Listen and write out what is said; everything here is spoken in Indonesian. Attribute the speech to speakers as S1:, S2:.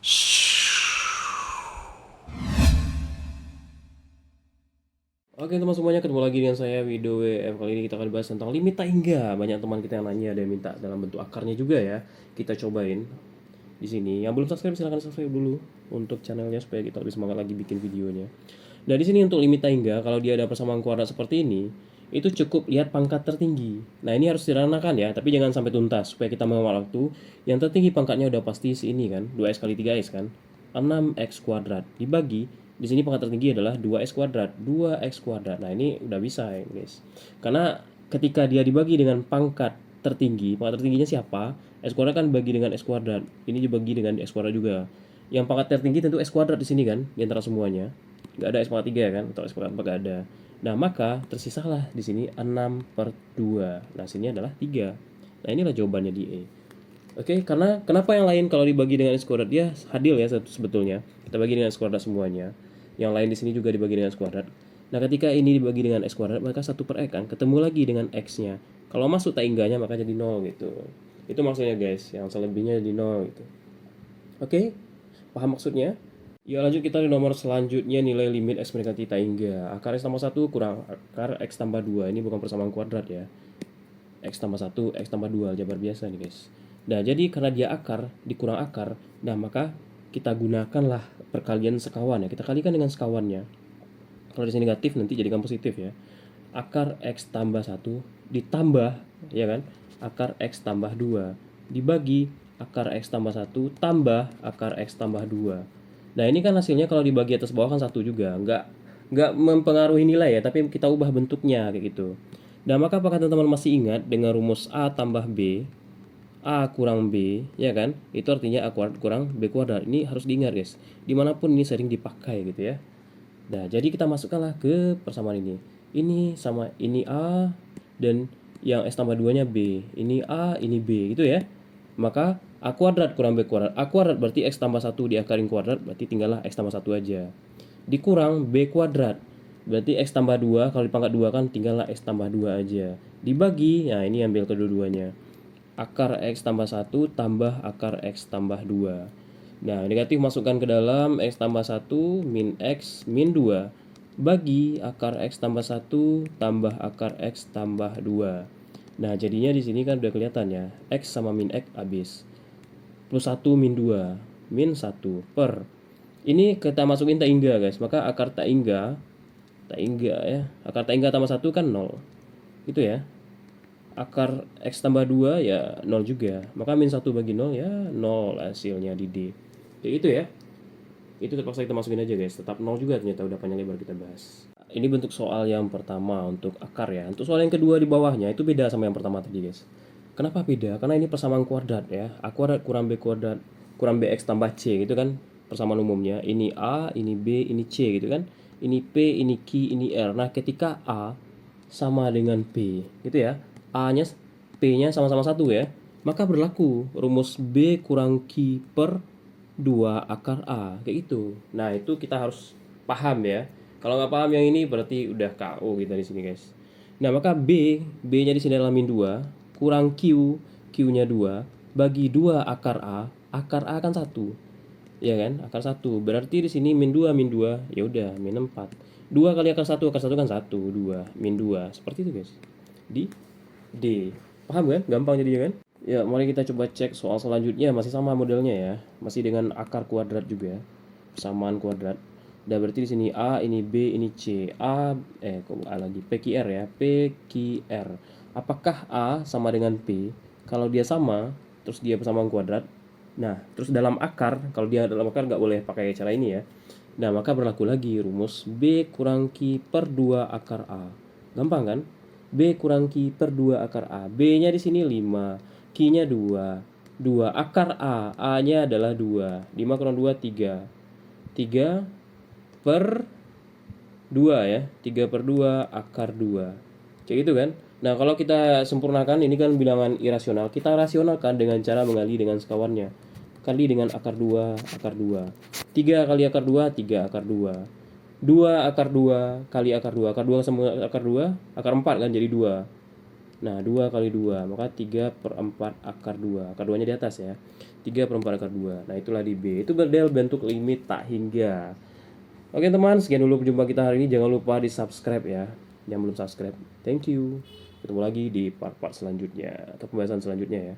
S1: Oke teman semuanya, ketemu lagi dengan saya Wido WF. Kali ini kita akan bahas tentang limit Taingga. Banyak teman kita yang nanya, ada yang minta dalam bentuk akarnya juga ya. Kita cobain di sini. Yang belum subscribe silahkan subscribe dulu untuk channelnya supaya kita lebih semangat lagi bikin videonya. Nah di sini untuk limit Taingga, kalau dia ada persamaan kuadrat seperti ini, itu cukup lihat pangkat tertinggi. Nah ini harus diranakan ya, tapi jangan sampai tuntas supaya kita menghemat waktu. Yang tertinggi pangkatnya udah pasti ini kan, 2x kali 3x kan, 6x kuadrat dibagi di sini pangkat tertinggi adalah 2x kuadrat, 2x kuadrat. Nah, ini udah bisa ya, guys. Karena ketika dia dibagi dengan pangkat tertinggi, pangkat tertingginya siapa? X kuadrat kan bagi dengan x kuadrat. Ini dibagi dengan x kuadrat juga. Yang pangkat tertinggi tentu x kuadrat di sini kan, di antara semuanya. Nggak ada x pangkat 3 kan, atau x pangkat 4 nggak ada. Nah, maka tersisalah di sini 6/2. Nah, sini adalah 3. Nah, inilah jawabannya di E. Oke, karena kenapa yang lain kalau dibagi dengan x kuadrat dia hadil ya sebetulnya. Kita bagi dengan x kuadrat semuanya. Yang lain di sini juga dibagi dengan x kuadrat. Nah, ketika ini dibagi dengan x kuadrat, maka 1/x kan ketemu lagi dengan x-nya. Kalau masuk taingganya maka jadi 0 gitu. Itu maksudnya guys, yang selebihnya jadi 0 gitu. Oke, paham maksudnya? Ya lanjut kita di nomor selanjutnya, nilai limit x mendekati taingga. Akar x tambah 1 kurang akar x tambah 2. Ini bukan persamaan kuadrat ya. X tambah 1, X tambah 2, aljabar biasa nih guys. Nah, jadi karena dia akar, dikurang akar, nah maka kita gunakanlah perkalian sekawan ya. Kita kalikan dengan sekawannya. Kalau di sini negatif nanti jadikan positif ya. Akar X tambah 1 ditambah, ya kan? Akar X tambah 2 dibagi akar X tambah 1 tambah akar X tambah 2. Nah, ini kan hasilnya kalau dibagi atas bawah kan 1 juga. Nggak mempengaruhi nilai ya, tapi kita ubah bentuknya kayak gitu. Nah, maka apakah teman-teman masih ingat dengan rumus A tambah B, A kurang B, ya kan? Itu artinya A kuadrat kurang B kuadrat. Ini harus diingat guys. Dimanapun ini sering dipakai gitu ya. Nah, jadi kita masukkanlah ke persamaan ini. Ini sama ini A, dan yang X tambah 2-nya B. Ini A, ini B gitu ya. Maka A kuadrat kurang B kuadrat. A kuadrat berarti X tambah 1 diakarin kuadrat, berarti tinggallah X tambah 1 aja. Dikurang B kuadrat. Berarti X tambah 2, kalau dipangkat 2 kan tinggallah X tambah 2 aja. Dibagi, nah ini ambil kedua-duanya. Akar X tambah 1 tambah akar X tambah 2. Nah, negatif masukkan ke dalam X tambah 1 min X min 2 bagi akar X tambah 1 tambah akar X tambah 2. Nah, jadinya di sini kan udah kelihatan ya. X sama min X habis. Plus 1 min 2 min 1 per. Ini kita masukin taingga guys. Maka akar taingga ya. Akar taingga tambah 1 kan 0. Itu ya. Akar X tambah 2 ya 0 juga. Maka min 1 bagi 0 ya 0 hasilnya di D. Ya itu ya. Itu terpaksa kita masukin aja guys. Tetap 0 juga ternyata, udah panjang lebar kita bahas. Ini bentuk soal yang pertama untuk akar ya. Untuk soal yang kedua di bawahnya itu beda sama yang pertama tadi guys. Kenapa beda? Karena ini persamaan kuadrat ya. A kuadrat kurang B kuadrat kurang BX tambah C gitu kan persamaan umumnya. Ini A, ini B, ini C gitu kan. Ini P, ini Q, ini R. Nah, ketika A sama dengan P gitu ya. A-nya P-nya sama-sama 1 ya. Maka berlaku rumus B kurang Q per 2 akar A kayak gitu. Nah, itu kita harus paham ya. Kalau nggak paham yang ini berarti udah KO kita di sini guys. Nah, maka B-nya di sini adalah min 2 kurang Q, Q-nya 2 bagi 2 akar A kan 1. Ya kan? Akar 1. Berarti di sini min 2 ya udah min 4. 2 kali akar 1 kan 1, 2 min 2. Seperti itu guys. Di D. Paham kan? Gampang jadinya kan? Ya, mari kita coba cek soal selanjutnya. Masih sama modelnya ya. Masih dengan akar kuadrat juga. Persamaan kuadrat. Udah berarti di sini A, ini B, ini C. Kok A lagi? PQR ya. PQR. Apakah A sama dengan P? Kalau dia sama, terus dia persamaan kuadrat. Nah, terus dalam akar, kalau dia dalam akar nggak boleh pakai cara ini ya. Nah, maka berlaku lagi rumus B kurang Q per 2 akar A. Gampang kan? B kurang Q per 2 akar A. B-nya di sini 5. Q-nya 2. 2 akar A. A-nya adalah 2. 5 kurang 2, 3. 3 per 2 ya. 3 per 2 akar 2. Kayak gitu kan. Nah, kalau kita sempurnakan, ini kan bilangan irasional. Kita rasionalkan dengan cara mengali dengan sekawannya. Kali dengan akar 2, akar 2. 3 kali akar 2, 3 akar 2. 2 akar 2 kali akar 2. Akar 2 sama akar 2, akar 4 kan jadi 2. Nah, 2 kali 2, maka 3/4 akar 2. Akar 2-nya di atas ya. 3/4 akar 2. Nah, itulah di B. Itu model bentuk limit tak hingga. Oke teman, sekian dulu perjumpaan kita hari ini. Jangan lupa di subscribe ya, yang belum subscribe. Thank you. Ketemu lagi di part-part selanjutnya atau pembahasan selanjutnya ya.